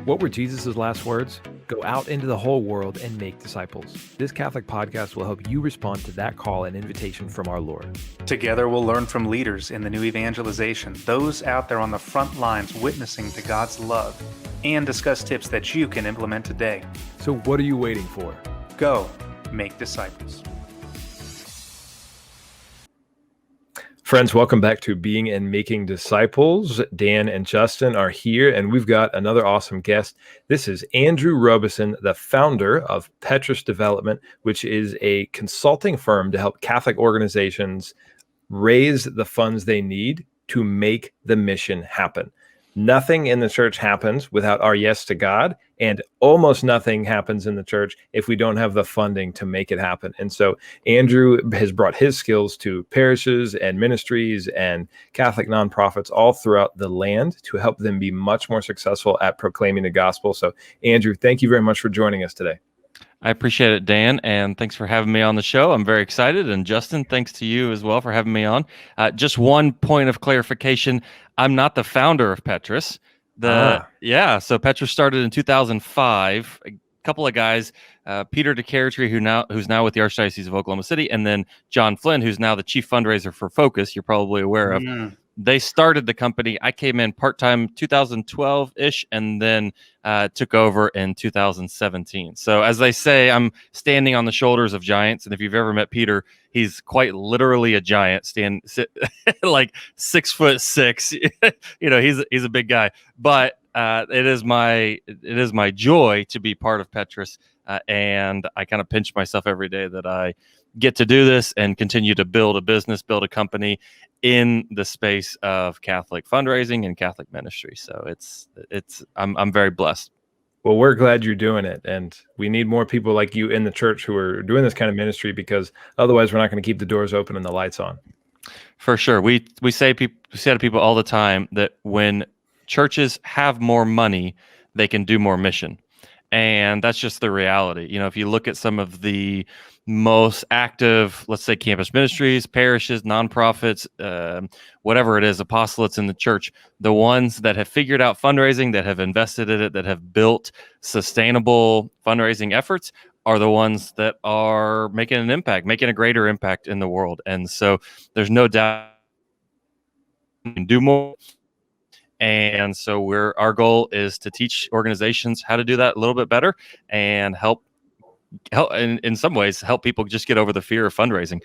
What were Jesus' last words? Go out into the whole world and make disciples. This Catholic podcast will help you respond to that call and invitation from our Lord. Together, we'll learn from leaders in the new evangelization, those out there on the front lines witnessing to God's love, and discuss tips that you can implement today. So what are you waiting for? Go make disciples. Friends, welcome back to Being and Making Disciples. Dan and Justin are here, and we've got another awesome guest. This is Andrew Robison, the founder of Petrus Development, which is a consulting firm to help Catholic organizations raise the funds they need to make the mission happen. Nothing in the church happens without our yes to God, and almost nothing happens in the church if we don't have the funding to make it happen. And so Andrew has brought his skills to parishes and ministries and Catholic nonprofits all throughout the land to help them be much more successful at proclaiming the gospel. So Andrew, thank you very much for joining us today. I appreciate it, Dan, and thanks for having me on the show. I'm very excited. And Justin, thanks to you as well for having me on. Just one point of clarification. I'm not the founder of Petrus. So Petrus started in 2005. A couple of guys, Peter DeCartry, who's now with the Archdiocese of Oklahoma City, and then John Flynn, who's now the chief fundraiser for Focus, you're probably aware of. They started the company. I came in part-time 2012-ish and then took over in 2017. So as they say, I'm standing on the shoulders of giants. And if you've ever met Peter, he's quite literally a giant, like 6'6". He's a big guy. But it is my joy to be part of Petrus. And I kind of pinch myself every day that I get to do this and continue to build a business, build a company in the space of Catholic fundraising and Catholic ministry. So I'm very blessed. Well, we're glad you're doing it, and we need more people like you in the church who are doing this kind of ministry, because otherwise we're not going to keep the doors open and the lights on. For sure. We say to people all the time that when churches have more money, they can do more mission. And that's just the reality. If you look at some of the most active, let's say, campus ministries, parishes, nonprofits, whatever it is, apostolates in the church, the ones that have figured out fundraising, that have invested in it, that have built sustainable fundraising efforts are the ones that are making an impact, making a greater impact in the world. And so there's no doubt we can do more. And so our goal is to teach organizations how to do that a little bit better and help in some ways help people just get over the fear of fundraising,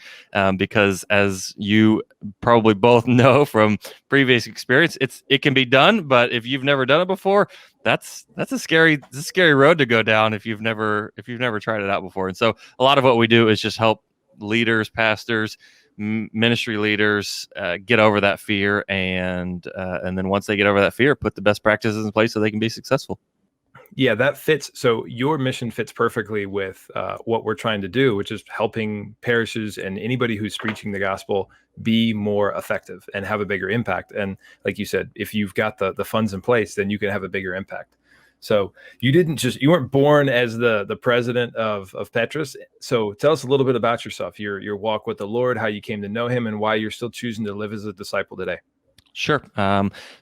because as you probably both know from previous experience, it can be done, but if you've never done it before, that's a scary road to go down if you've never tried it out before. And so a lot of what we do is just help leaders, pastors, ministry leaders get over that fear, and then once they get over that fear, put the best practices in place so they can be successful. Yeah, that fits. So your mission fits perfectly with what we're trying to do, which is helping parishes and anybody who's preaching the gospel be more effective and have a bigger impact. And like you said, if you've got the funds in place, then you can have a bigger impact. So you weren't born as the president of Petrus. So tell us a little bit about yourself, your walk with the Lord, how you came to know him, and why you're still choosing to live as a disciple today. Sure.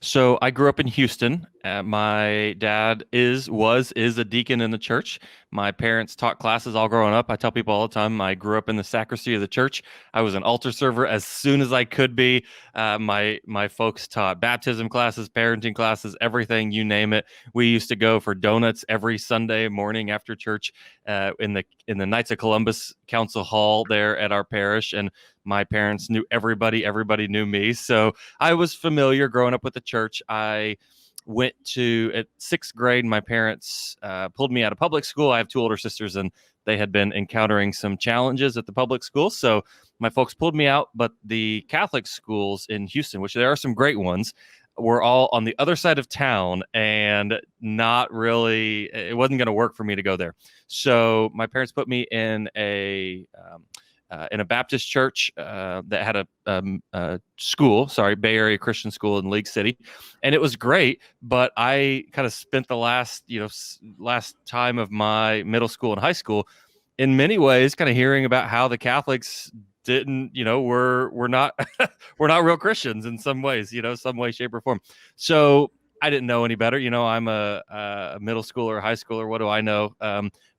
So I grew up in Houston. My dad is a deacon in the church. My parents taught classes all growing up. I tell people all the time, I grew up in the sacristy of the church. I was an altar server as soon as I could be. My folks taught baptism classes, parenting classes, everything, you name it. We used to go for donuts every Sunday morning after church in the Knights of Columbus Council Hall there at our parish. And my parents knew everybody knew me. So I was familiar growing up with the church. I went at 6th grade, my parents pulled me out of public school. I have 2 older sisters, and they had been encountering some challenges at the public school. So my folks pulled me out, but the Catholic schools in Houston, which there are some great ones, were all on the other side of town, and not really, it wasn't going to work for me to go there. So my parents put me in a Baptist church that had a school, Bay Area Christian school in League City. And it was great, but I kind of spent the last time of my middle school and high school in many ways kind of hearing about how the Catholics we're not we're not real Christians in some ways, some way, shape, or form. So I didn't know any better. I'm a middle schooler, high schooler. What do I know?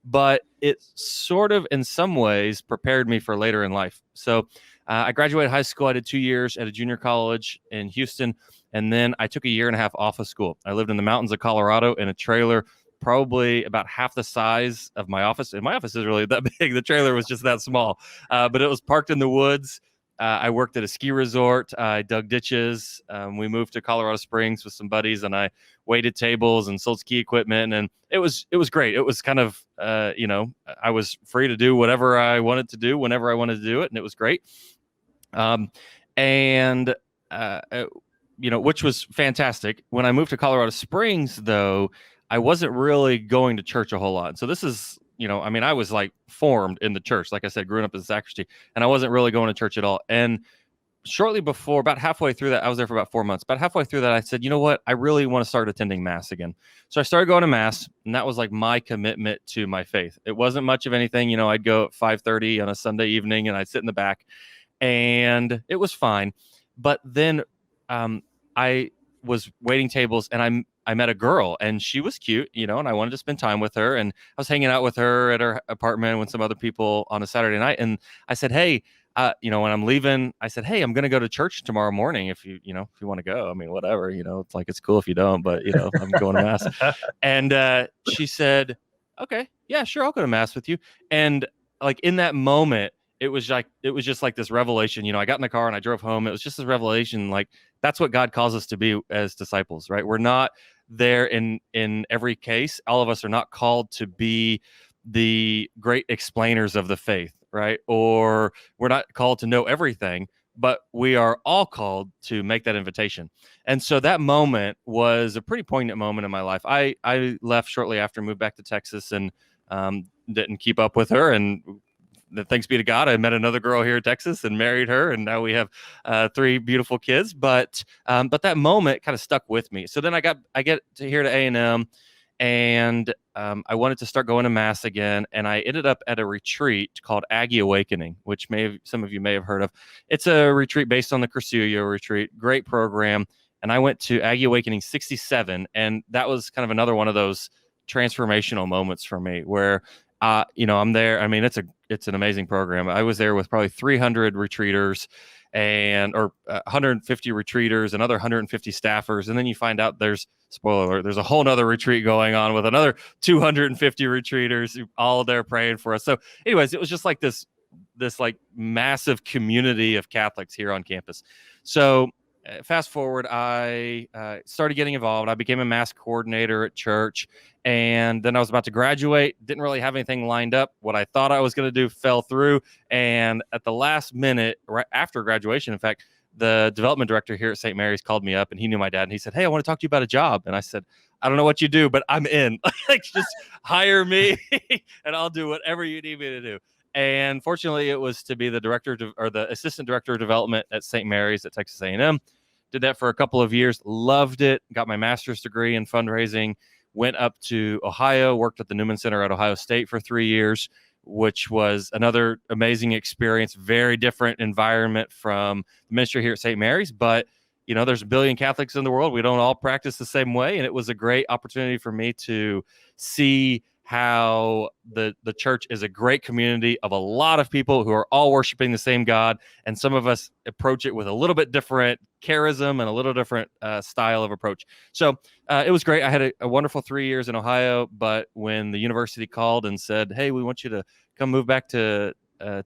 But it sort of, in some ways, prepared me for later in life. So I graduated high school. I did 2 years at a junior college in Houston. And then I took a year and a half off of school. I lived in the mountains of Colorado in a trailer, probably about half the size of my office. And my office is really that big. The trailer was just that small, but it was parked in the woods. I worked at a ski resort. I dug ditches. We moved to Colorado Springs with some buddies, and I waited tables and sold ski equipment. And it was great. It was kind of, I was free to do whatever I wanted to do whenever I wanted to do it, and it was great. And which was fantastic. When I moved to Colorado Springs, though, I wasn't really going to church a whole lot. So this is, I was like formed in the church. Like I said, growing up in the sacristy, and I wasn't really going to church at all. And shortly before, about halfway through that, I was there for about 4 months. About halfway through that, I said, you know what? I really want to start attending Mass again. So I started going to Mass, and that was like my commitment to my faith. It wasn't much of anything. I'd go at 5:30 on a Sunday evening, and I'd sit in the back, and it was fine. But then I was waiting tables, and I met a girl, and she was cute, and I wanted to spend time with her. And I was hanging out with her at her apartment with some other people on a Saturday night. And I said, hey, when I'm leaving, I said, hey, I'm going to go to church tomorrow morning. If you want to go, I mean, whatever, it's like, it's cool if you don't, but I'm going to Mass. And she said, okay, yeah, sure. I'll go to Mass with you. And like in that moment, it was just like this revelation. I got in the car and I drove home. It was just this revelation. Like, that's what God calls us to be as disciples, right? We're not there in every case. All of us are not called to be the great explainers of the faith, right? Or we're not called to know everything, but we are all called to make that invitation. And so that moment was a pretty poignant moment in my life. I left shortly after, moved back to Texas, and didn't keep up with her. And thanks be to God, I met another girl here in Texas and married her, and now we have 3 beautiful kids. But that moment kind of stuck with me. So then I get to here to A&M, and I wanted to start going to Mass again. And I ended up at a retreat called Aggie Awakening, which some of you may have heard of. It's a retreat based on the Cursillo retreat. Great program. And I went to Aggie Awakening 67, and that was kind of another one of those transformational moments for me where I'm there. I mean, it's an amazing program. I was there with probably 300 retreaters or 150 retreaters, another 150 staffers. And then you find out spoiler alert, there's a whole nother retreat going on with another 250 retreaters all there praying for us. So anyways, it was just like this like massive community of Catholics here on campus. So fast forward, I started getting involved. I became a Mass coordinator at church, and then I was about to graduate. Didn't really have anything lined up. What I thought I was going to do fell through, and at the last minute, right after graduation, in fact, the development director here at St. Mary's called me up, and he knew my dad, and he said, hey, I want to talk to you about a job. And I said, I don't know what you do, but I'm in. Like, just hire me, and I'll do whatever you need me to do. And fortunately, it was to be the the assistant director of development at St. Mary's at Texas A&M. Did that for a couple of years, loved it, got my master's degree in fundraising, went up to Ohio, worked at the Newman Center at Ohio State for 3 years, which was another amazing experience, very different environment from the ministry here at St. Mary's. But, there's a billion Catholics in the world. We don't all practice the same way. And it was a great opportunity for me to see how the church is a great community of a lot of people who are all worshiping the same God. And some of us approach it with a little bit different charism and a little different style of approach. So it was great. I had a wonderful 3 years in Ohio, but when the university called and said, hey, we want you to come move back to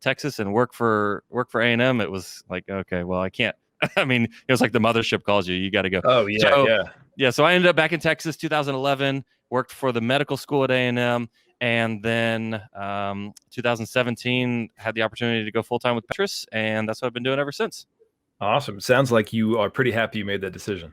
Texas and work for A&M, it was like, okay, well, I can't. I mean, it was like the mothership calls you. You got to go. Oh, yeah, yeah. So I ended up back in Texas, 2011, worked for the medical school at A&M. And then 2017, had the opportunity to go full-time with Petrus. And that's what I've been doing ever since. Awesome. Sounds like you are pretty happy you made that decision.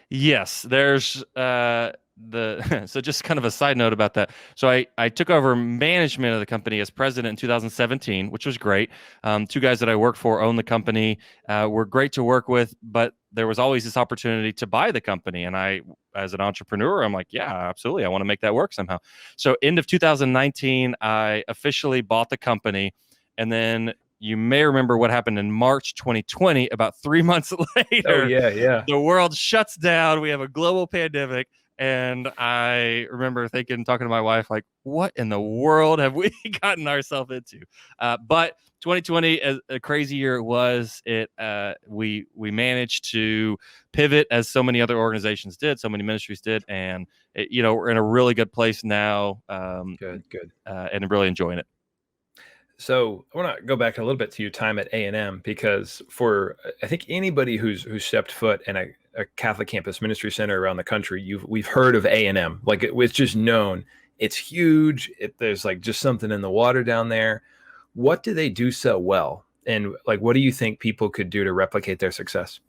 Yes, there's so just kind of a side note about that. So I took over management of the company as president in 2017, which was great. 2 guys that I worked for own the company, were great to work with, but there was always this opportunity to buy the company. And I, as an entrepreneur, I'm like, yeah, absolutely. I want to make that work somehow. So end of 2019, I officially bought the company. And then you may remember what happened in March 2020. About 3 months later, Oh yeah. the world shuts down. We have a global pandemic. And I remember talking to my wife, like, what in the world have we gotten ourselves into? But 2020, as a crazy year it was, we managed to pivot as so many other organizations did, so many ministries did, and we're in a really good place now. Good. And really enjoying it. So I want to go back a little bit to your time at A&M, because for I think anybody who's stepped foot in a Catholic campus ministry center around the country, we've heard of A&M. Like it's just known. It's huge. There's like just something in the water down there. What do they do so well? And like, what do you think people could do to replicate their success?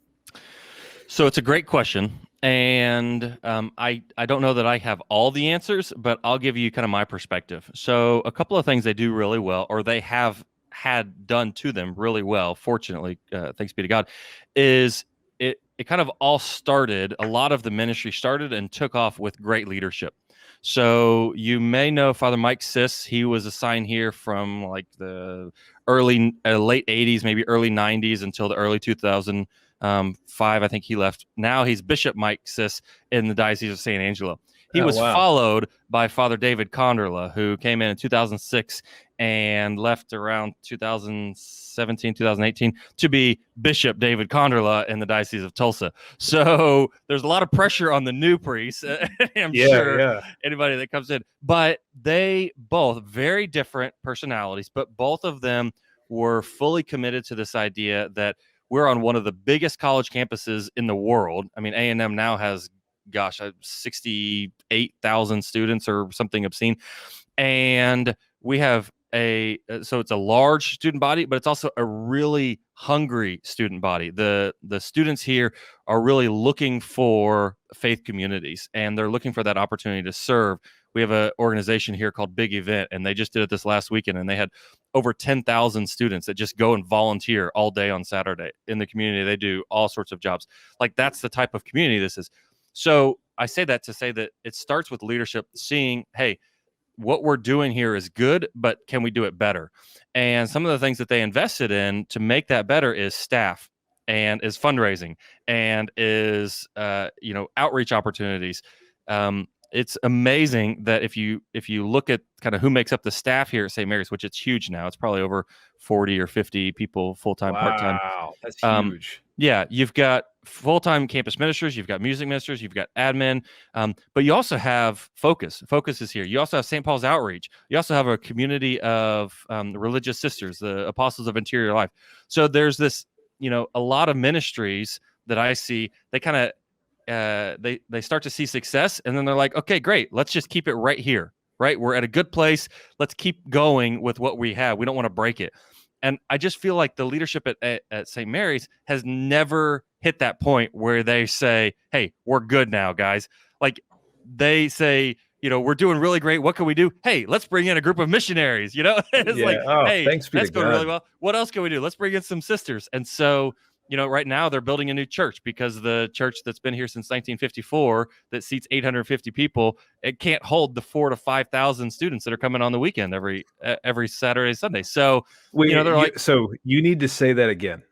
So it's a great question. And I don't know that I have all the answers, but I'll give you kind of my perspective. So a couple of things they do really well, or they have had done to them really well, fortunately, thanks be to God, is it kind of all started, a lot of the ministry started and took off with great leadership. So you may know Father Mike Siss. He was assigned here from like the late 80s, maybe early 90s until the early 2000s. 5, I think he left. Now he's Bishop Mike Siss in the Diocese of San Angelo. He was followed by Father David Conderla, who came in 2006 and left around 2017, 2018 to be Bishop David Conderla in the Diocese of Tulsa. So there's a lot of pressure on the new priests. I'm sure anybody that comes in, but they both very different personalities, but both of them were fully committed to this idea that we're on one of the biggest college campuses in the world. I mean, A&M now has, 68,000 students or something obscene. And we have so it's a large student body, but it's also a really hungry student body. The students here are really looking for faith communities, and they're looking for that opportunity to serve. We have an organization here called Big Event, and they just did it this last weekend, and they had over 10,000 students that just go and volunteer all day on Saturday in the community. They do all sorts of jobs. Like, that's the type of community this is. So I say that to say that it starts with leadership seeing, hey, what we're doing here is good, but can we do it better? And some of the things that they invested in to make that better is staff, and is fundraising, and is outreach opportunities. It's amazing that if you look at kind of who makes up the staff here at St. Mary's, which it's huge now, it's probably over 40 or 50 people, full-time, part-time. Wow, that's huge. Yeah, you've got full-time campus ministers, you've got music ministers, you've got admin, but you also have Focus. Focus is here. You also have St. Paul's Outreach. You also have a community of religious sisters, the Apostles of Interior Life. So there's this, a lot of ministries that I see, they kind of, they start to see success, and then they're like, okay, great, let's just keep it right here, right? We're at a good place. Let's keep going with what we have. We don't want to break it. And I just feel like the leadership at St. Mary's has never hit that point where they say, hey, we're good now, guys. Like, they say, we're doing really great. What can we do? Hey, let's bring in a group of missionaries. It's hey, thanks that's going really well. What else can we do? Let's bring in some sisters. And so, right now they're building a new church, because the church that's been here since 1954 that seats 850 people, it can't hold the 4,000 to 5,000 students that are coming on the weekend every Saturday, Sunday. So, so you need to say that again.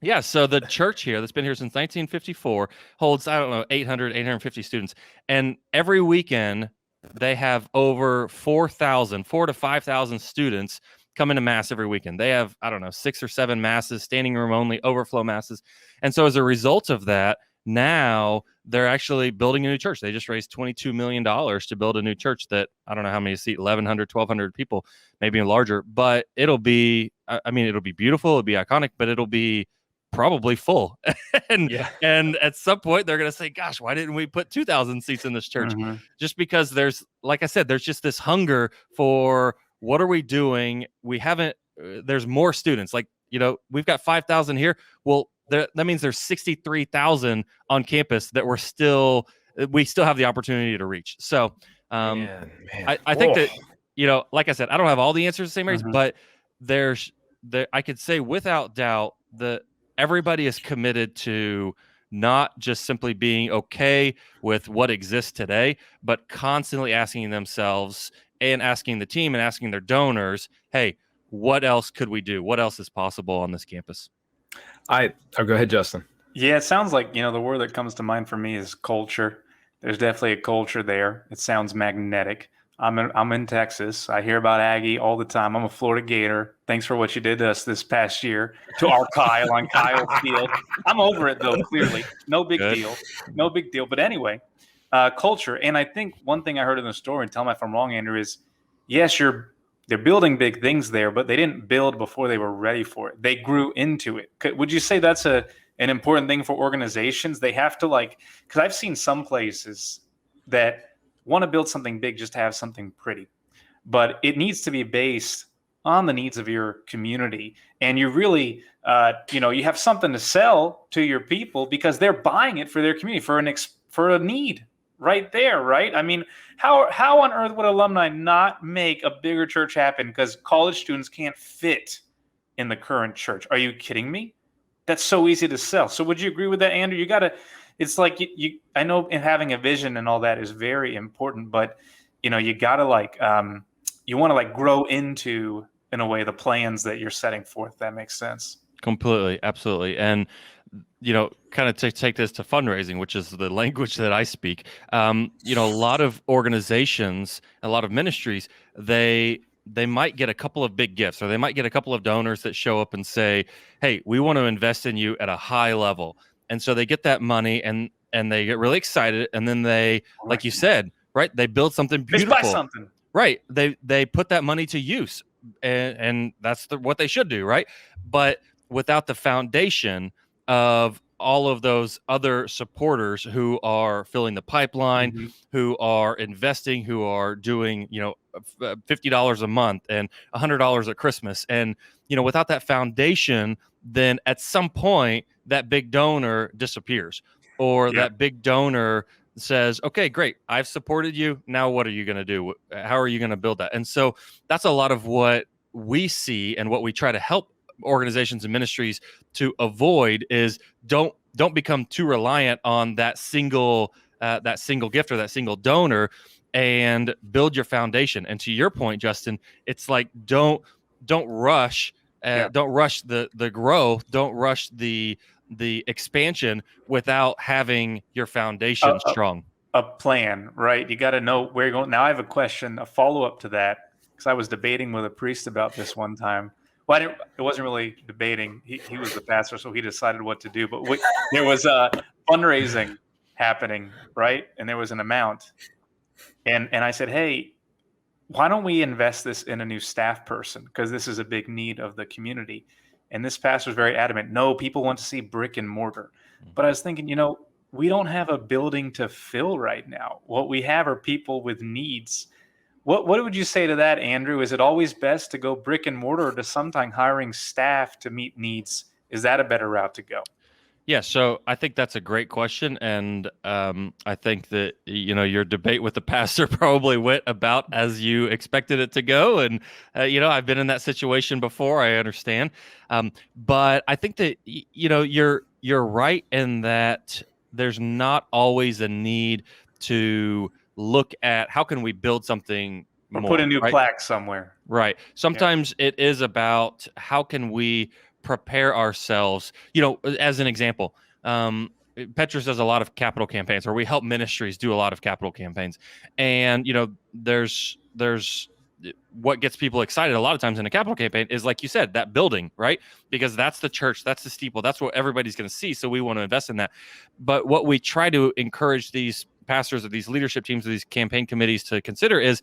Yeah. So the church here that's been here since 1954 holds, 850 students. And every weekend they have over 4 to 5,000 students come into mass every weekend. They have, 6 or 7 masses, standing room only, overflow masses. And so as a result of that, now they're actually building a new church. They just raised $22 million to build a new church that, I don't know how many seat, 1,100, 1,200 people, maybe larger, but it'll be beautiful. It'll be iconic, but it'll be probably full. and at some point they're going to say, gosh, why didn't we put 2,000 seats in this church? Mm-hmm. Just because there's, like I said, there's just this hunger for, what are we doing? We haven't, there's more students. Like, we've got 5,000 here. Well, that means there's 63,000 on campus that we still have the opportunity to reach. So I think that, like I said, I don't have all the answers to St. Mary's, but I could say without doubt that everybody is committed to not just simply being okay with what exists today, but constantly asking themselves and asking the team and asking their donors, hey, what else could we do? What else is possible on this campus? Oh, go ahead, Justin. Yeah, it sounds like, the word that comes to mind for me is culture. There's definitely a culture there. It sounds magnetic. I'm in Texas. I hear about Aggie all the time. I'm a Florida Gator. Thanks for what you did to us this past year, to our Kyle on Kyle Field. I'm over it, though, clearly. No big Good. deal. No big deal. But anyway, culture. And I think one thing I heard in the story, and tell me if I'm wrong, Andrew, is yes, they're building big things there, but they didn't build before they were ready for it. They grew into it. Would you say that's an important thing for organizations? They have to because I've seen some places that want to build something big just to have something pretty, but it needs to be based on the needs of your community. And you really, you have something to sell to your people because they're buying it for their community, for a need right there, right? I mean, how on earth would alumni not make a bigger church happen because college students can't fit in the current church? Are you kidding me? That's so easy to sell. So would you agree with that, Andrew? It's like I know in having a vision and all that is very important, but you gotta you want to grow into, in a way, the plans that you're setting forth. That makes sense. Completely. Absolutely. And, kind of take this to fundraising, which is the language that I speak. A lot of organizations, a lot of ministries, they might get a couple of big gifts, or they might get a couple of donors that show up and say, hey, we want to invest in you at a high level. And so they get that money and they get really excited. And then they, like you said, right, they build something beautiful. They buy something. Right. They put that money to use, and that's what they should do. Right. But without the foundation of all of those other supporters who are filling the pipeline, who are investing, who are doing, $50 a month and $100 at Christmas. And, without that foundation, then at some point that big donor disappears, or that big donor says, okay, great, I've supported you. Now what are you going to do? How are you going to build that? And so that's a lot of what we see and what we try to help organizations and ministries to avoid is don't become too reliant on that single gift or that single donor, and build your foundation. And to your point, Justin, it's like don't rush the growth, don't rush the expansion without having your foundation strong. A plan, right? You got to know where you're going. Now I have a question, a follow-up to that, because I was debating with a priest about this one time. Well, it wasn't really debating. He was the pastor, so he decided what to do. But there was a fundraising happening, right? And there was an amount. And I said, hey, why don't we invest this in a new staff person? Because this is a big need of the community. And this pastor was very adamant. No, people want to see brick and mortar. But I was thinking, we don't have a building to fill right now. What we have are people with needs. What would you say to that, Andrew? Is it always best to go brick and mortar, or to sometime hiring staff to meet needs? Is that a better route to go? Yeah, so I think that's a great question, and I think that your debate with the pastor probably went about as you expected it to go, and I've been in that situation before. I understand, but I think that you're right in that there's not always a need to look at how can we build something or more, put a new right? plaque somewhere. Right. Sometimes it is about how can we prepare ourselves. As an example, Petrus does a lot of capital campaigns, or we help ministries do a lot of capital campaigns. And, there's what gets people excited a lot of times in a capital campaign is, like you said, that building, right? Because that's the church, that's the steeple, that's what everybody's going to see. So we want to invest in that. But what we try to encourage these pastors or these leadership teams or these campaign committees to consider is,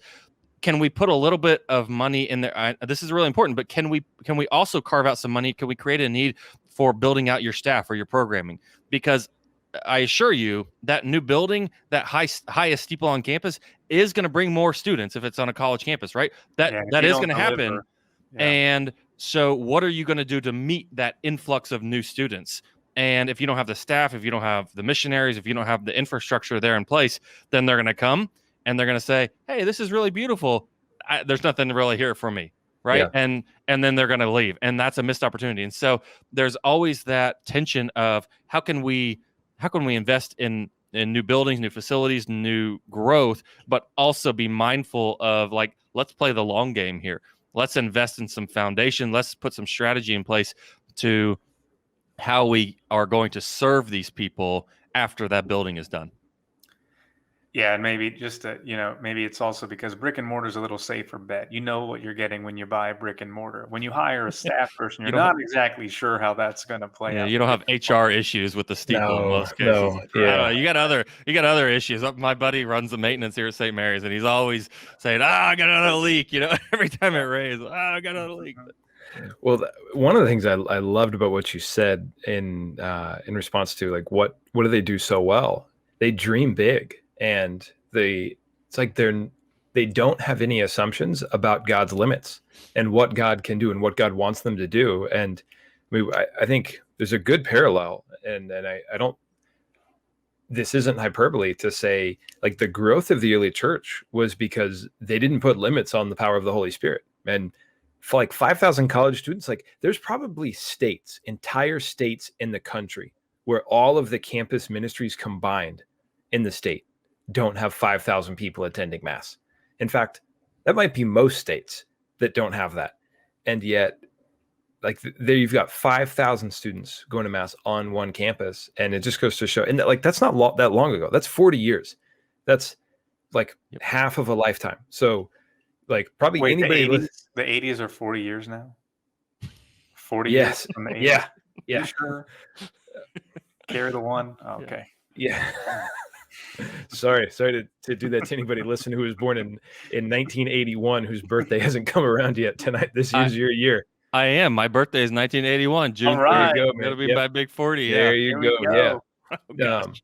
can we put a little bit of money in there? This is really important, but can we also carve out some money? Can we create a need for building out your staff or your programming? Because I assure you that new building, that highest steeple on campus, is going to bring more students if it's on a college campus, right? That is going to happen. Yeah. And so what are you going to do to meet that influx of new students? And if you don't have the staff, if you don't have the missionaries, if you don't have the infrastructure there in place, then they're going to come and they're going to say, hey, this is really beautiful. There's nothing really here for me, right? Yeah. And then they're going to leave. And that's a missed opportunity. And so there's always that tension of how can we invest in new buildings, new facilities, new growth, but also be mindful of, let's play the long game here. let's invest in some foundation. Let's put some strategy in place to how we are going to serve these people after that building is done. Yeah, and maybe just maybe it's also because brick and mortar is a little safer bet. You know what you're getting when you buy brick and mortar. When you hire a staff person, you're not exactly sure how that's going to play out. You don't have HR issues with the steeple in most cases. No, yeah. I don't know. You got other issues. My buddy runs the maintenance here at St. Mary's, and he's always saying, I got another leak. Every time it rains, I got another leak. Well, one of the things I loved about what you said in response to like what do they do so well? They dream big, and they don't have any assumptions about God's limits and what God can do and what God wants them to do. And I think there's a good parallel, and I don't. This isn't hyperbole to say like the growth of the early church was because they didn't put limits on the power of the Holy Spirit. And for like 5,000 college students, like there's probably entire states in the country where all of the campus ministries combined in the state don't have 5,000 people attending mass. In fact, that might be most states that don't have that. And yet, like there you've got 5,000 students going to mass on one campus, and it just goes to show. And that's not that long ago. That's 40 years. That's like half of a lifetime. So, like probably anybody. The 80s are 40 years now. 40 yes. years from the 80s. Yeah. You sure? Carry the one. Oh, okay. Yeah. Sorry to do that to anybody listening who was born in 1981, whose birthday hasn't come around yet. Tonight, this is your year. I am. My birthday is 1981. June. All right. There you go, It'll be my big 40. There you go. Yeah. Oh, gosh.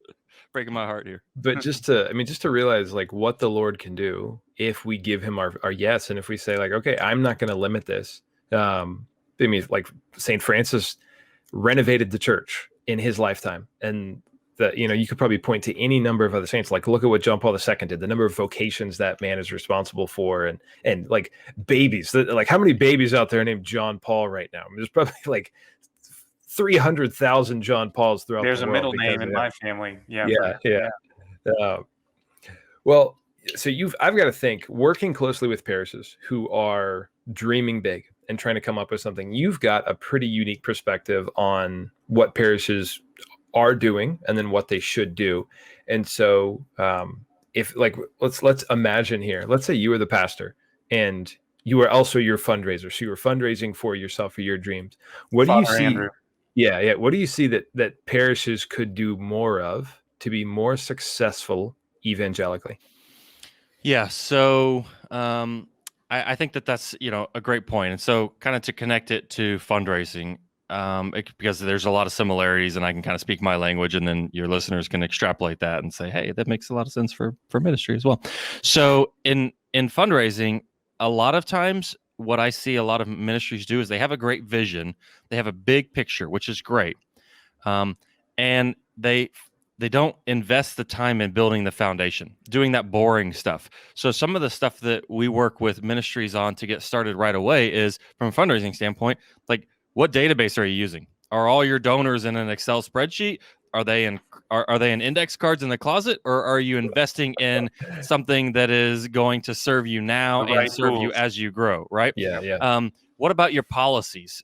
Breaking my heart here. But just to realize like what the Lord can do if we give him our yes, and if we say like, okay, I'm not going to limit this. Like St. Francis renovated the church in his lifetime, and that you could probably point to any number of other saints. Like look at what John Paul II did, the number of vocations that man is responsible for, and like babies, like how many babies out there named John Paul right now? I mean, there's probably like 300,000 John Pauls throughout There's the a world. middle name in my family. Yeah. Well, so I've got to think, working closely with parishes who are dreaming big and trying to come up with something, you've got a pretty unique perspective on what parishes are doing and then what they should do. And so if like let's imagine here, let's say you were the pastor and you are also your fundraiser, so you were fundraising for yourself, for your dreams. What do you see? Andrew. Yeah. What do you see that parishes could do more of to be more successful evangelically? Yeah. So I think that's a great point. And so kind of to connect it to fundraising, because there's a lot of similarities, and I can kind of speak my language, and then your listeners can extrapolate that and say, hey, that makes a lot of sense for ministry as well. So in fundraising, a lot of times what I see a lot of ministries do is they have a great vision, they have a big picture, which is great, and they don't invest the time in building the foundation, doing that boring stuff. So some of the stuff that we work with ministries on to get started right away is, from a fundraising standpoint, like, what database are you using? Are all your donors in an Excel spreadsheet? Are they in index cards in the closet, or are you investing in something that is going to serve you now and serve you as you grow? Right. Yeah. What about your policies?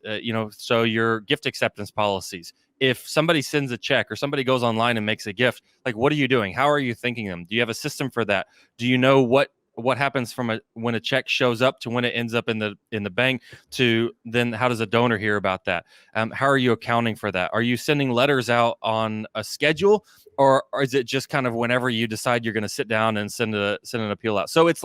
So your gift acceptance policies. If somebody sends a check or somebody goes online and makes a gift, like, what are you doing? How are you thinking them? Do you have a system for that? Do you know what happens from when a check shows up to when it ends up in the bank, to then how does a donor hear about that? How are you accounting for that? Are you sending letters out on a schedule, or is it just kind of whenever you decide you're going to sit down and send an appeal out? So it's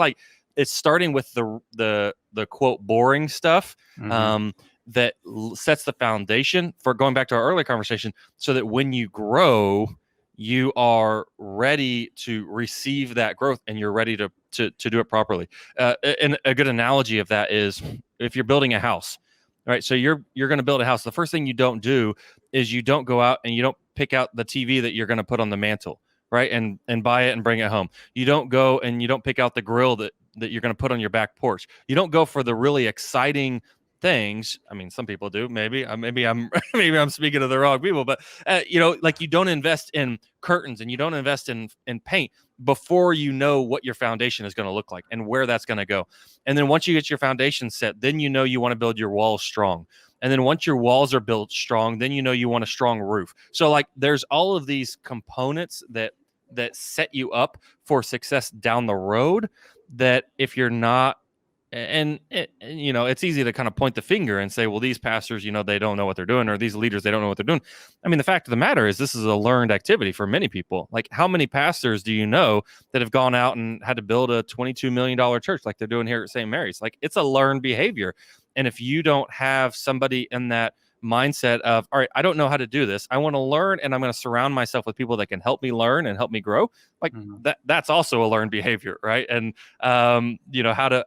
starting with the quote boring stuff. Mm-hmm. That sets the foundation for, going back to our earlier conversation, so that when you grow, you are ready to receive that growth and you're ready to do it properly. And a good analogy of that is if you're building a house, right? So you're going to build a house. The first thing you don't do is you don't go out and you don't pick out the TV that you're going to put on the mantle, right? And buy it and bring it home. You don't go and you don't pick out the grill that you're going to put on your back porch. You don't go for the really exciting things. I mean, some people do. Maybe I'm maybe I'm speaking to the wrong people, but like you don't invest in curtains and you don't invest in paint before you know what your foundation is going to look like and where that's going to go. And then once you get your foundation set, then you know you want to build your walls strong. And then once your walls are built strong, then you know you want a strong roof. So like there's all of these components that set you up for success down the road, that if you're not, and it's easy to kind of point the finger and say, well, these pastors, they don't know what they're doing, or these leaders, they don't know what they're doing. I mean, the fact of the matter is this is a learned activity for many people. Like, how many pastors do you know that have gone out and had to build a $22 million church like they're doing here at St. Mary's? Like, it's a learned behavior. And if you don't have somebody in that mindset of, all right, I don't know how to do this, I want to learn, and I'm going to surround myself with people that can help me learn and help me grow, like that's also a learned behavior, right? And how to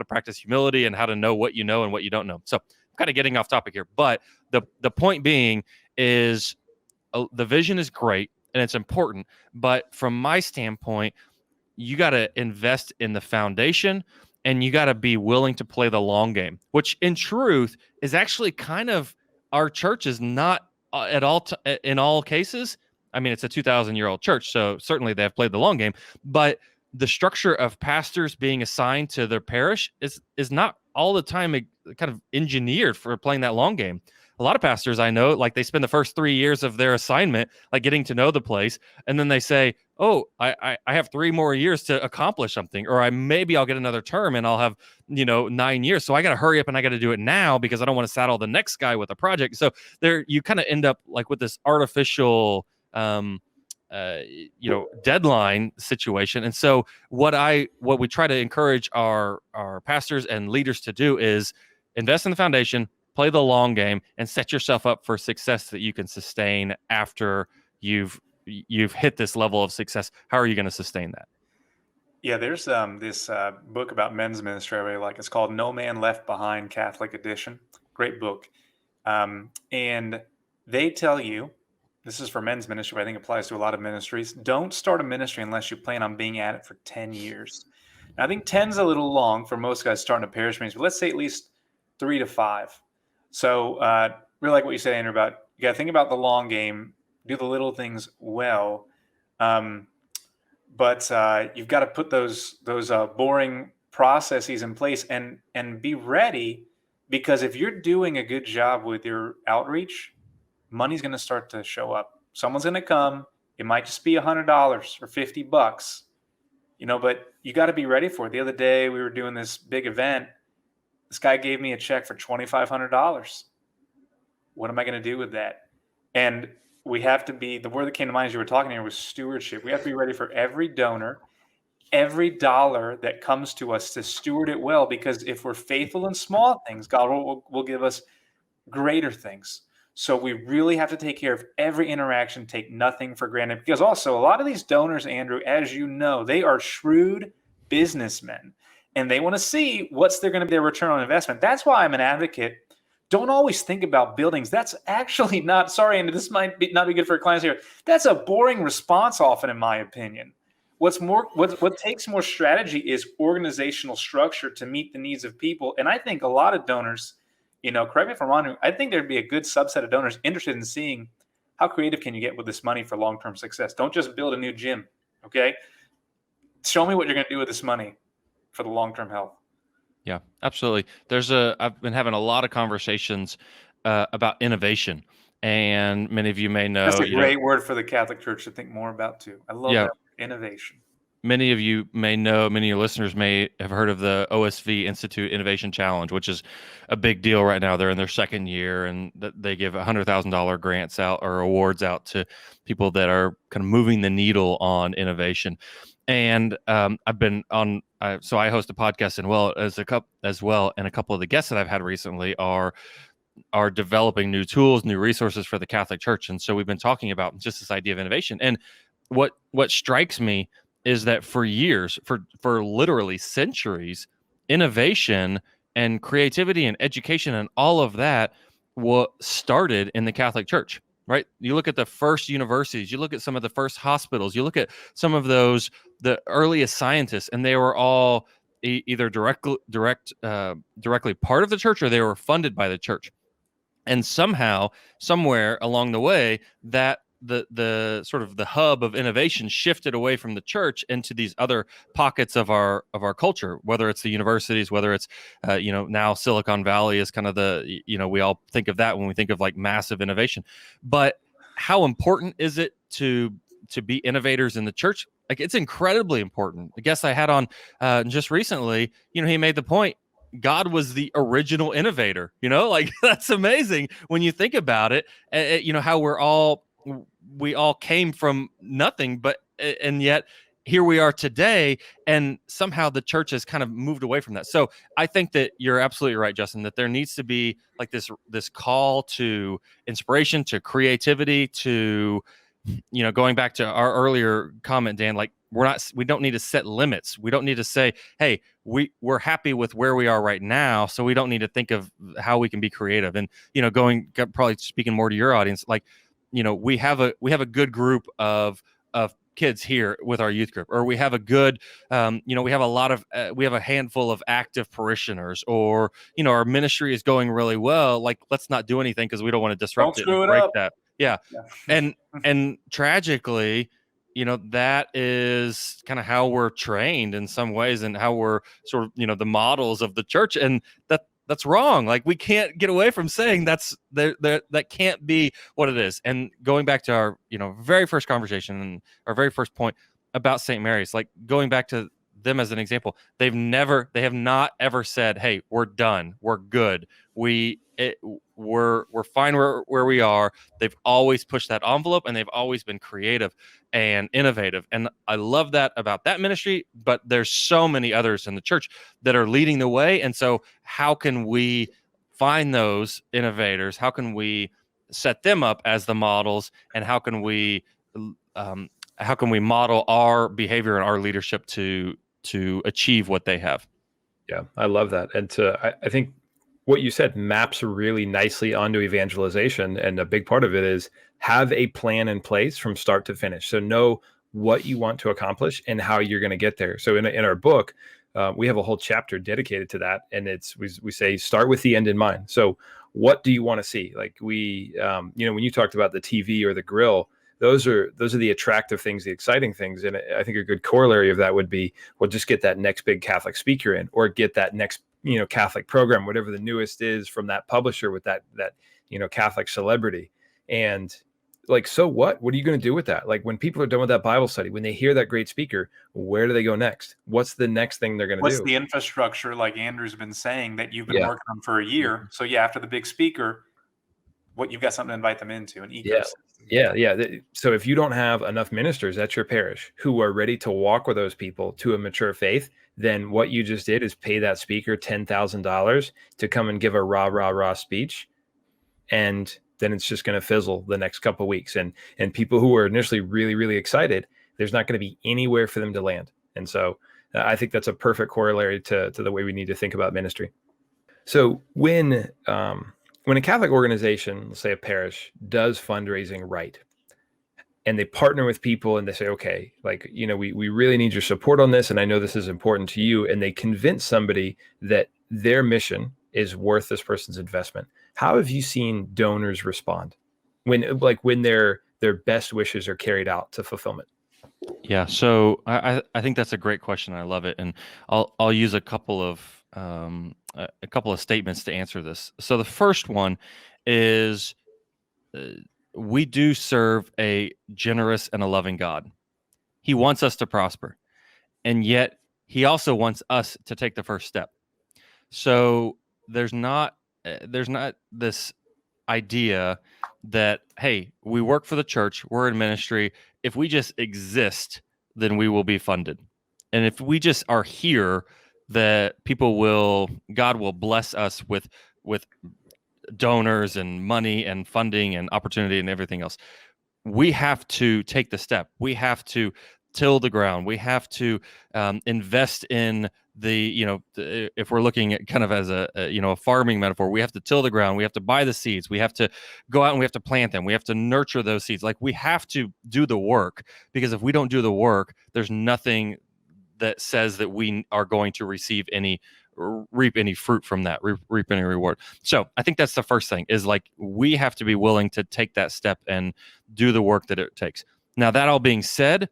practice humility and how to know what you know and what you don't know. So I'm kind of getting off topic here, but the point being is the vision is great and it's important, but from my standpoint, you got to invest in the foundation, and you got to be willing to play the long game, which in truth is actually kind of our church is not at all in all cases. I mean, it's a 2,000-year-old church, so certainly they have played the long game, but the structure of pastors being assigned to their parish is not all the time kind of engineered for playing that long game. A lot of pastors I know, like they spend the first 3 years of their assignment, like getting to know the place. And then they say, oh, I have 3 more years to accomplish something, or maybe I'll get another term and I'll have, 9 years. So I got to hurry up and I got to do it now because I don't want to saddle the next guy with a project. So there you kind of end up like with this artificial, deadline situation. And so what we try to encourage our pastors and leaders to do is invest in the foundation, play the long game, and set yourself up for success that you can sustain after you've hit this level of success. How are you going to sustain that? Yeah, there's this book about men's ministry I really like. It's called No Man Left Behind, Catholic Edition. Great book. And they tell you, this is for men's ministry, but I think it applies to a lot of ministries, don't start a ministry unless you plan on being at it for 10 years. Now, I think 10's a little long for most guys starting a parish ministry, but let's say at least 3 to 5. So really like what you said, Andrew, about you got to think about the long game, do the little things well. But you've got to put those boring processes in place and be ready, because if you're doing a good job with your outreach, money's going to start to show up. Someone's going to come. It might just be $100 or $50, but you got to be ready for it. The other day we were doing this big event. This guy gave me a check for $2,500. What am I going to do with that? And we have to be, the word that came to mind as you were talking here was stewardship. We have to be ready for every donor, every dollar that comes to us, to steward it well, because if we're faithful in small things, God will give us greater things. So we really have to take care of every interaction, take nothing for granted, because also a lot of these donors, Andrew, as you know, they are shrewd businessmen, and they want to see what's going to be their return on investment. That's why I'm an advocate. Don't always think about buildings. That's actually not, sorry, and this might not be good for clients here. That's a boring response often, in my opinion. What takes more strategy is organizational structure to meet the needs of people. And I think a lot of donors, correct me if I'm wrong, I think there'd be a good subset of donors interested in seeing how creative can you get with this money for long-term success. Don't just build a new gym, okay? Show me what you're going to do with this money for the long-term health. Yeah, absolutely. I've been having a lot of conversations about innovation, and many of you may know. That's a great word for the Catholic Church to think more about too. I love that, innovation. Many of you may know, many of your listeners may have heard of the OSV Institute Innovation Challenge, which is a big deal right now. They're in their second year, and they give $100,000 grants out or awards out to people that are kind of moving the needle on innovation. And I've been on, so I host a podcast as well, and a couple of the guests that I've had recently are developing new tools, new resources for the Catholic Church. And so we've been talking about just this idea of innovation. And what strikes me is that for years, for literally centuries, innovation and creativity and education and all of that started in the Catholic Church. Right? You look at the first universities, you look at some of the first hospitals, you look at some of the earliest scientists, and they were all either directly part of the church, or they were funded by the church. And somehow, somewhere along the way, that the sort of the hub of innovation shifted away from the church into these other pockets of our culture, whether it's the universities, whether it's now Silicon Valley is kind of the, we all think of that when we think of like massive innovation. But how important is it to be innovators in the church? Like, it's incredibly important. The guest I had on just recently, he made the point, God was the original innovator, like that's amazing when you think about it. How we all came from nothing, and yet here we are today, and somehow the church has kind of moved away from that. So I think that you're absolutely right, Justin, that there needs to be like this call to inspiration, to creativity, to, going back to our earlier comment, Dan, like we don't need to set limits. We don't need to say, hey, we're happy with where we are right now, so we don't need to think of how we can be creative. And, probably speaking more to your audience, like, we have a good group of kids here with our youth group, or we have a good, we have a handful of active parishioners, or, our ministry is going really well. Like, let's not do anything because we don't want to disrupt it and break that. Yeah. And tragically, that is kind of how we're trained in some ways, and how we're sort of, the models of the church. And that's wrong. Like, we can't get away from saying that can't be what it is. And going back to our, very first conversation and our very first point about St. Mary's, like going back to them as an example, they have not ever said, hey, we're done, we're good, we're fine where we are. They've always pushed that envelope, and they've always been creative and innovative. And I love that about that ministry, but there's so many others in the church that are leading the way. And so how can we find those innovators? How can we set them up as the models? And how can we model our behavior and our leadership to achieve what they have? Yeah, I love that. And I think what you said maps really nicely onto evangelization. And a big part of it is have a plan in place from start to finish. So know what you want to accomplish and how you're going to get there. So in our book, we have a whole chapter dedicated to that. And we say, start with the end in mind. So what do you want to see? Like when you talked about the TV or the grill, those are the attractive things, the exciting things. And I think a good corollary of that would be, well, just get that next big Catholic speaker in, or get that next, Catholic program, whatever the newest is from that publisher with that Catholic celebrity. And like, so what are you going to do with that? Like, when people are done with that Bible study, when they hear that great speaker, where do they go next? What's the next thing they're going to do? What's the infrastructure, like Andrew's been saying, that you've been working on for a year? So after the big speaker, you've got something to invite them into, an ecosystem. Yeah. So if you don't have enough ministers at your parish who are ready to walk with those people to a mature faith, then what you just did is pay that speaker $10,000 to come and give a rah speech. And then it's just going to fizzle the next couple of weeks. And people who are initially really, really excited, there's not going to be anywhere for them to land. And so I think that's a perfect corollary to the way we need to think about ministry. So when a Catholic organization, let's say a parish, does fundraising right, and they partner with people and they say, okay, like, we really need your support on this, and I know this is important to you, and they convince somebody that their mission is worth this person's investment. How have you seen donors respond when their best wishes are carried out to fulfillment? Yeah, so I think that's a great question. I love it, and I'll use a couple of statements to answer this. So the first one is, we do serve a generous and a loving God. He wants us to prosper, and yet he also wants us to take the first step. So there's not this idea that, hey, we work for the church, we're in ministry, if we just exist, then we will be funded. And if we just are here, that God will bless us with donors and money and funding and opportunity and everything else. We have to take the step. We have to till the ground. We have to invest in if we're looking at kind of as a farming metaphor, we have to till the ground. We have to buy the seeds. We have to go out and we have to plant them. We have to nurture those seeds. Like, we have to do the work, because if we don't do the work, there's nothing that says that we are going to reap any fruit from that, reap any reward. So I think that's the first thing, is like we have to be willing to take that step and do the work that it takes. Now, that all being said,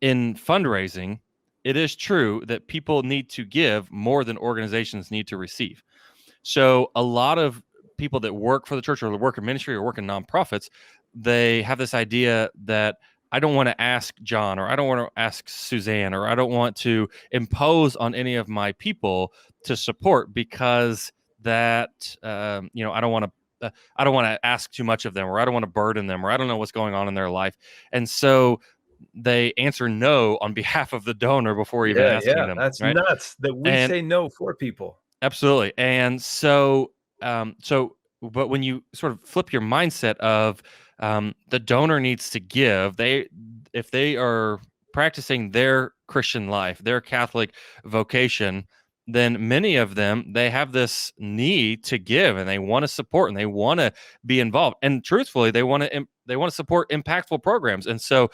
in fundraising, it is true that people need to give more than organizations need to receive. So a lot of people that work for the church or work in ministry or work in nonprofits, they have this idea that I don't want to ask John, or I don't want to ask Suzanne, or I don't want to impose on any of my people to support, because that I don't want to ask too much of them, or I don't want to burden them, or I don't know what's going on in their life, and so they answer no on behalf of the donor before even asking them. That's right? nuts that we say no for people. Absolutely. And so, but when you sort of flip your mindset of the donor needs to give, if they are practicing their Christian life, their Catholic vocation, then many of them, they have this need to give, and they want to support, and they want to be involved. And truthfully, they want to support impactful programs. And so,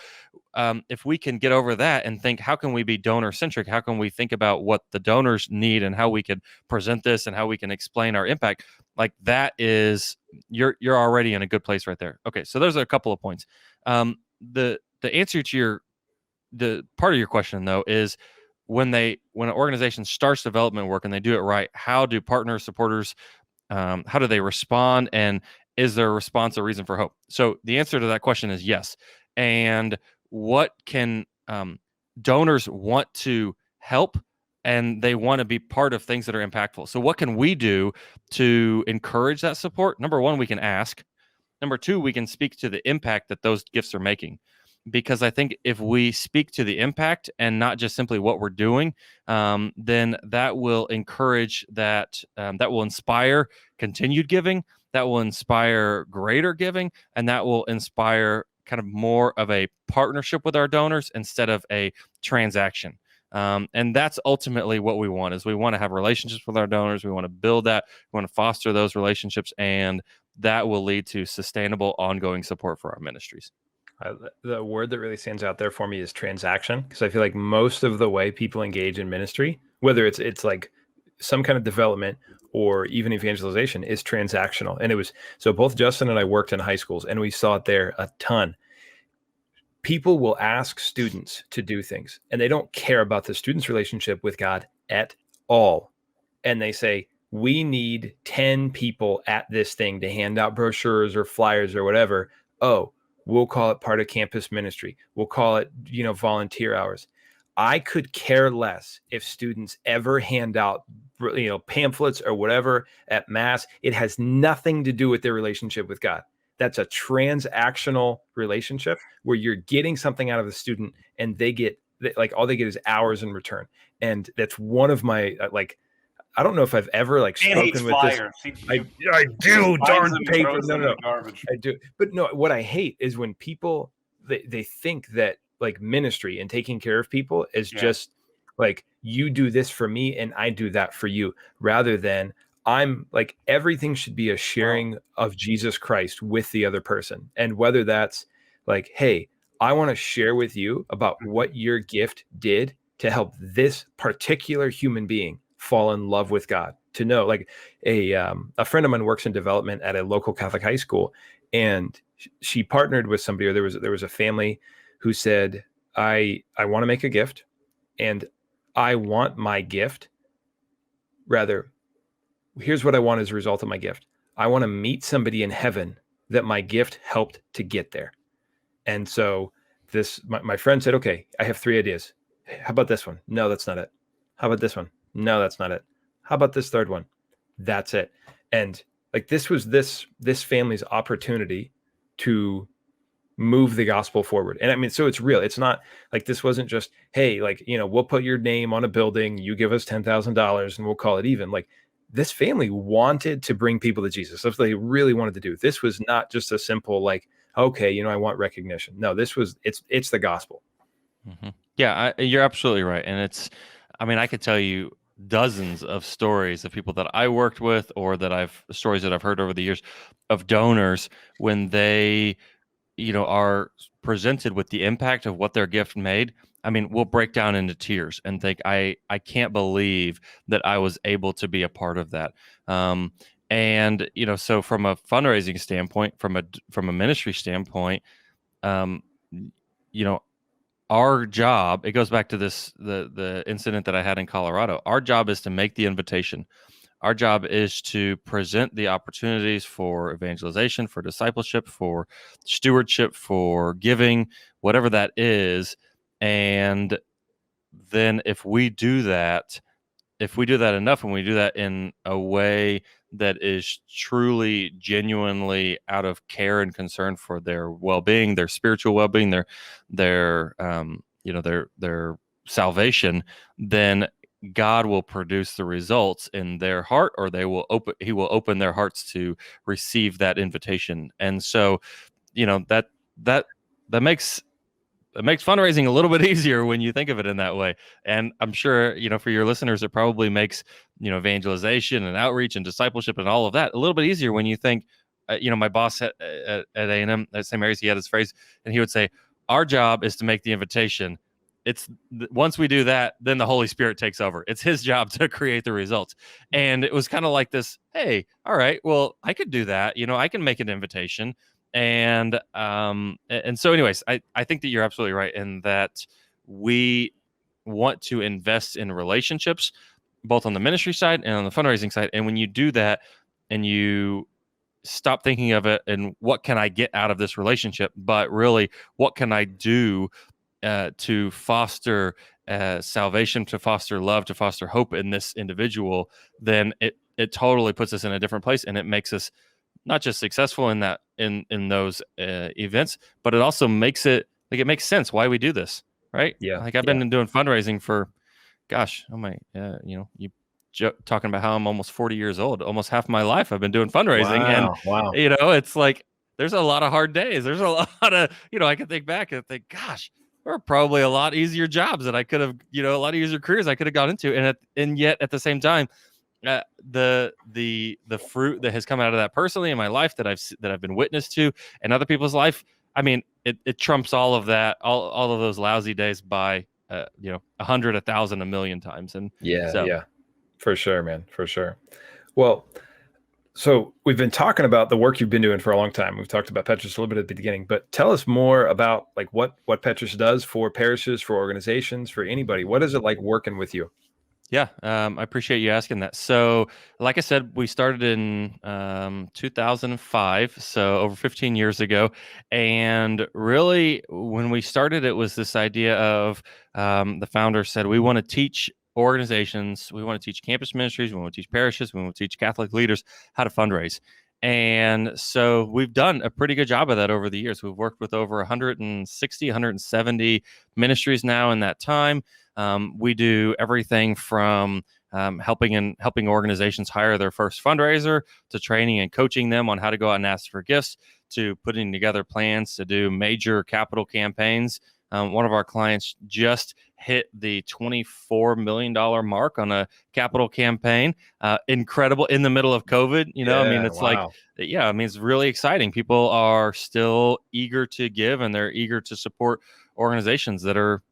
if we can get over that and think, how can we be donor centric? How can we think about what the donors need and how we can present this and how we can explain our impact? Like that is, you're already in a good place right there. Okay, so there's a couple of points. The answer to the part of your question though is, when an organization starts development work and they do it right, how do partners, supporters, how do they respond, and is their response a reason for hope? So the answer to that question is yes. And what can donors want to help, and they want to be part of things that are impactful. So what can we do to encourage that support? Number one, we can ask. Number two, we can speak to the impact that those gifts are making. Because I think if we speak to the impact and not just simply what we're doing, then that will encourage that will inspire continued giving, that will inspire greater giving, and that will inspire kind of more of a partnership with our donors instead of a transaction. And that's ultimately what we want, is we want to have relationships with our donors. We want to build that. We want to foster those relationships, and that will lead to sustainable, ongoing support for our ministries. The word that really stands out there for me is transaction, because I feel like most of the way people engage in ministry, whether it's like some kind of development or even evangelization, is transactional. And it was, so both Justin and I worked in high schools, and we saw it there a ton. People will ask students to do things, and they don't care about the student's relationship with God at all. And they say, we need 10 people at this thing to hand out brochures or flyers or whatever. Oh, we'll call it part of campus ministry. We'll call it, volunteer hours. I could care less if students ever hand out, pamphlets or whatever at mass. It has nothing to do with their relationship with God. That's a transactional relationship where you're getting something out of the student, and they get, like, all they get is hours in return. And that's one of my, I don't know if I've ever spoken with flyers. This. I do, darn paper. No, I do. But no, what I hate is when people, they think that ministry and taking care of people is just like, you do this for me and I do that for you, rather than everything should be a sharing of Jesus Christ with the other person. And whether that's like, hey, I want to share with you about what your gift did to help this particular human being fall in love with God. To know, a friend of mine works in development at a local Catholic high school, and she partnered with somebody, or there was a family who said, I want to make a gift, and I want my gift, rather, here's what I want as a result of my gift. I want to meet somebody in heaven that my gift helped to get there. And so my friend said, okay, I have 3 ideas. How about this one? No, that's not it. How about this one? No, that's not it. How about this third one? That's it. And this was this family's opportunity to move the gospel forward. And I mean, so it's real. It's not this wasn't just, hey, we'll put your name on a building, you give us $10,000 and we'll call it even. This family wanted to bring people to Jesus. That's what they really wanted to do. This was not just a simple, okay, I want recognition. No, it's the gospel. Mm-hmm. Yeah, you're absolutely right. And I could tell you dozens of stories of people that I worked with, or stories that I've heard over the years of donors when they, are presented with the impact of what their gift made. I mean, we'll break down into tears and think, I can't believe that I was able to be a part of that. And so from a fundraising standpoint, from a ministry standpoint, um, our job, it goes back to the incident that I had in Colorado. Our job is to make the invitation. Our job is to present the opportunities for evangelization, for discipleship, for stewardship, for giving, whatever that is. And then if we do that enough, and we do that in a way that is truly, genuinely out of care and concern for their well-being, their spiritual well-being, their salvation, then God will produce the results in their heart, or he will open their hearts to receive that invitation. And so, that makes fundraising a little bit easier when you think of it in that way. And I'm sure, for your listeners, it probably makes, evangelization and outreach and discipleship and all of that a little bit easier when you think, my boss at A&M at St. Mary's, he had this phrase, and he would say, our job is to make the invitation. Once we do that, then the Holy Spirit takes over. It's his job to create the results. And it was kind of like this, hey, all right, well, I could do that. I can make an invitation. And so anyways, I think that you're absolutely right in that we want to invest in relationships, both on the ministry side and on the fundraising side. And when you do that and you stop thinking of it and what can I get out of this relationship, but really what can I do to foster salvation, to foster love, to foster hope in this individual, then it totally puts us in a different place, and it makes us not just successful in those events, but it also makes it sense why we do this, right? Yeah. Like I've been doing fundraising for, gosh, talking about how I'm almost 40 years old, almost half my life I've been doing fundraising. Wow. It's like, there's a lot of hard days. There's a lot of, I can think back and think, gosh, there are probably a lot easier jobs that I could have, a lot of easier careers I could have gone into. And yet at the same time, the fruit that has come out of that personally in my life that I've been witness to, and other people's life, I mean, it trumps all of that, all of those lousy days by 100, 1,000, 1,000,000 times. And yeah, for sure, man, for sure. Well, so we've been talking about the work you've been doing for a long time. We've talked about Petrus a little bit at the beginning, but tell us more about like what Petrus does for parishes, for organizations, for anybody. What is it like working with you? Yeah, I appreciate you asking that. So, like I said, we started in 2005, so over 15 years ago. And really, when we started, it was this idea of the founder said, we want to teach organizations, we want to teach campus ministries, we want to teach parishes, we want to teach Catholic leaders how to fundraise. And so we've done a pretty good job of that over the years. We've worked with over 160, 170 ministries now in that time. We do everything from helping organizations hire their first fundraiser, to training and coaching them on how to go out and ask for gifts, to putting together plans to do major capital campaigns. One of our clients just hit the $24 million mark on a capital campaign. Incredible, in the middle of COVID. I mean, it's wow. it's really exciting. People are still eager to give, and they're eager to support organizations that are,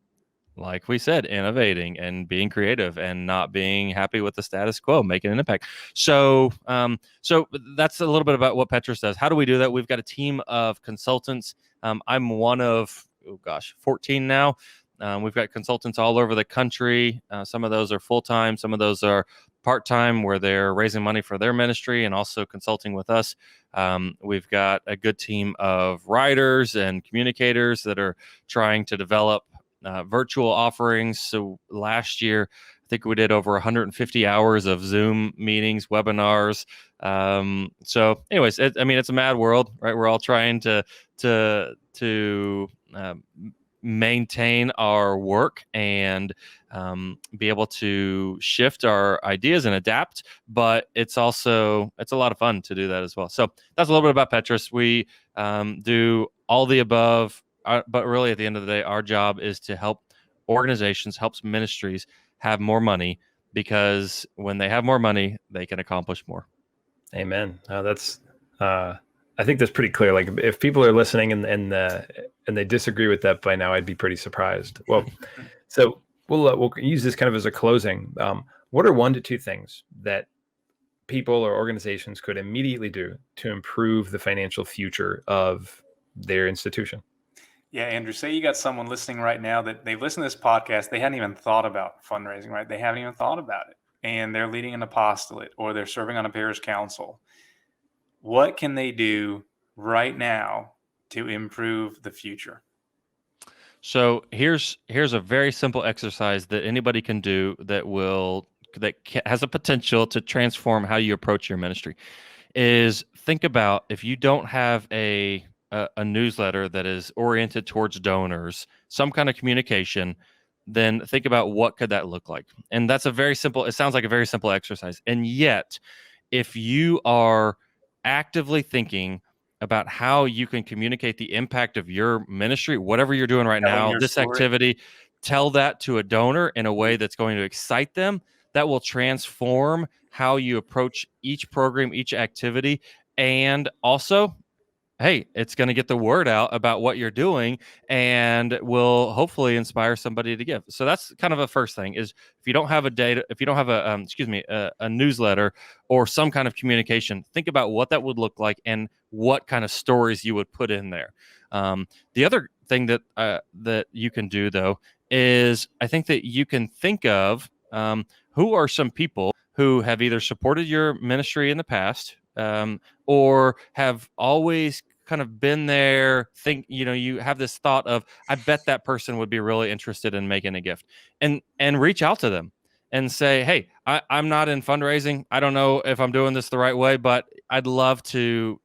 like we said, innovating and being creative and not being happy with the status quo, making an impact. So that's a little bit about what Petrus does. How do we do that? We've got a team of consultants. I'm one of 14 now. We've got consultants all over the country. Some of those are full-time. Some of those are part-time, where they're raising money for their ministry and also consulting with us. We've got a good team of writers and communicators that are trying to develop virtual offerings. So last year, I think we did over 150 hours of Zoom meetings, webinars. So anyways, it's a mad world, right? We're all trying to maintain our work and be able to shift our ideas and adapt, but it's a lot of fun to do that as well. So that's a little bit about Petrus. We do all the above, but really at the end of the day, our job is to help organizations, helps ministries have more money, because when they have more money, they can accomplish more. Amen. That's I think that's pretty clear. Like if people are listening and they disagree with that by now, I'd be pretty surprised. Well, so we'll use this kind of as a closing. What are 1 to 2 things that people or organizations could immediately do to improve the financial future of their institution? Yeah, Andrew, say you got someone listening right now that they've listened to this podcast, they hadn't even thought about fundraising, right? They haven't even thought about it. And they're leading an apostolate or they're serving on a parish council. What can they do right now to improve the future? So here's a very simple exercise that anybody can do that has a potential to transform how you approach your ministry. Is think about if you don't have a newsletter that is oriented towards donors, some kind of communication, then think about what could that look like. And that's it sounds like a very simple exercise. And yet, if you are actively thinking about how you can communicate the impact of your ministry, whatever you're doing right Telling now, your this story. activity, tell that to a donor in a way that's going to excite them, that will transform how you approach each program, each activity. And also, hey, it's going to get the word out about what you're doing and will hopefully inspire somebody to give. So that's kind of a first thing is if you don't have a newsletter or some kind of communication, think about what that would look like and what kind of stories you would put in there. The other thing that you can do though is I think that you can think of who are some people who have either supported your ministry in the past or have always kind of been there, you have this thought of, I bet that person would be really interested in making a gift, and reach out to them and say, hey, I'm not in fundraising. I don't know if I'm doing this the right way, but I'd love to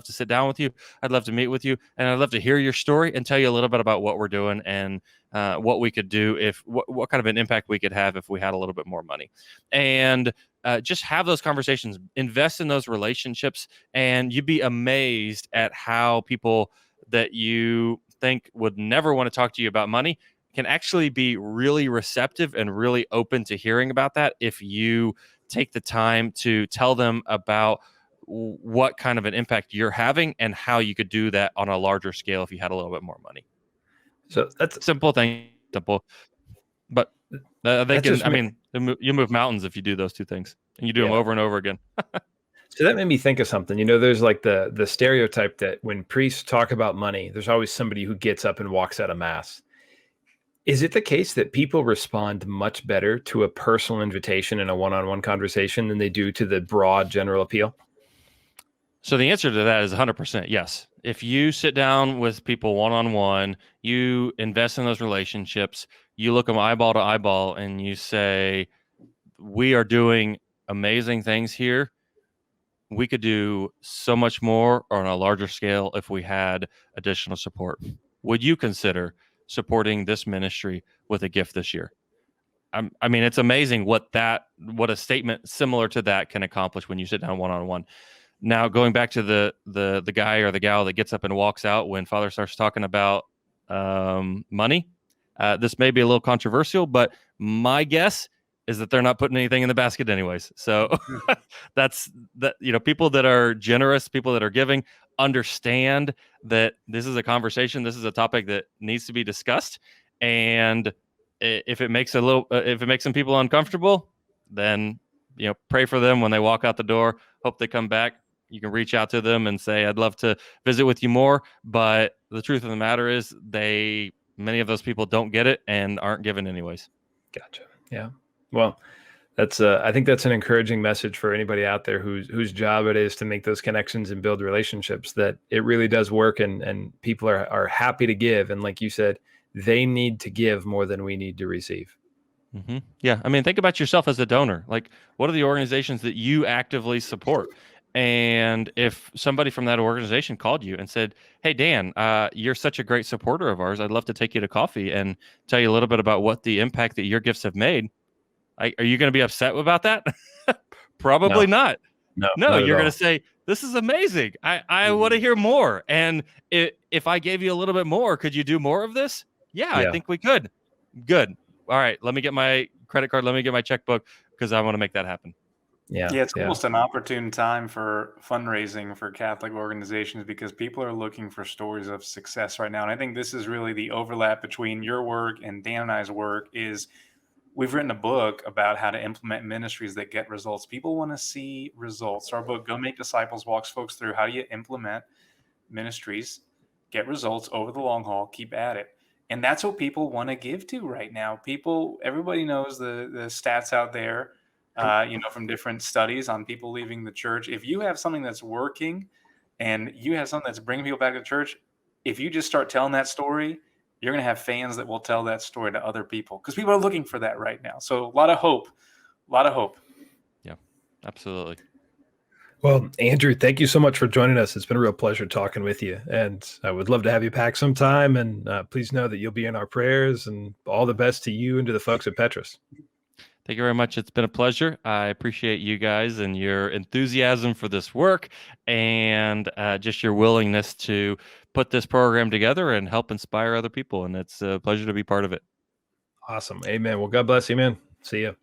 sit down with you. I'd love to meet with you, and I'd love to hear your story and tell you a little bit about what we're doing and what we could do what kind of an impact we could have if we had a little bit more money. And just have those conversations, invest in those relationships, and you'd be amazed at how people that you think would never want to talk to you about money can actually be really receptive and really open to hearing about that if you take the time to tell them about what kind of an impact you're having and how you could do that on a larger scale if you had a little bit more money. So that's simple, but you move mountains if you do those 2 things and you do them over and over again. So that made me think of something. There's like the stereotype that when priests talk about money, there's always somebody who gets up and walks out of mass. Is it the case that people respond much better to a personal invitation and a one-on-one conversation than they do to the broad general appeal? So the answer to that is 100% yes. If you sit down with people one-on-one, you invest in those relationships, you look them eyeball to eyeball and you say, we are doing amazing things here. We could do so much more on a larger scale if we had additional support. Would you consider supporting this ministry with a gift this year? I mean, it's amazing what a statement similar to that can accomplish when you sit down one-on-one. Now, going back to the guy or the gal that gets up and walks out when Father starts talking about money, this may be a little controversial, but my guess is that they're not putting anything in the basket anyways. So people that are generous, people that are giving, understand that this is a conversation, this is a topic that needs to be discussed. And if it makes some people uncomfortable, then, pray for them when they walk out the door. Hope they come back. You can reach out to them and say, I'd love to visit with you more. But the truth of the matter is many of those people don't get it and aren't given anyways. Gotcha. Yeah. Well, I think that's an encouraging message for anybody out there whose job it is to make those connections and build relationships, that it really does work and people are happy to give. And like you said, they need to give more than we need to receive. Mm-hmm. Yeah. I mean, think about yourself as a donor. Like, what are the organizations that you actively support? And if somebody from that organization called you and said, hey, Dan, you're such a great supporter of ours. I'd love to take you to coffee and tell you a little bit about what the impact that your gifts have made. Are you going to be upset about that? Probably not. No, you're going to say, this is amazing. I want to hear more. And if I gave you a little bit more, could you do more of this? Yeah, I think we could. Good. All right. Let me get my credit card. Let me get my checkbook because I want to make that happen. Yeah. Yeah, it's Yeah. almost an opportune time for fundraising for Catholic organizations because people are looking for stories of success right now. And I think this is really the overlap between your work and Dan and I's work is we've written a book about how to implement ministries that get results. People want to see results. Our book, Go Make Disciples, walks folks through how do you implement ministries, get results over the long haul, keep at it. And that's what people want to give to right now. Everybody knows the stats out there, from different studies on people leaving the church. If you have something that's working and you have something that's bringing people back to church, if you just start telling that story, you're going to have fans that will tell that story to other people because people are looking for that right now. So a lot of hope, a lot of hope. Yeah, absolutely. Well, Andrew, thank you so much for joining us. It's been a real pleasure talking with you. And I would love to have you back sometime. And please know that you'll be in our prayers, and all the best to you and to the folks at Petrus. Thank you very much. It's been a pleasure. I appreciate you guys and your enthusiasm for this work and just your willingness to put this program together and help inspire other people. And it's a pleasure to be part of it. Awesome. Amen. Well, God bless you, man. See you.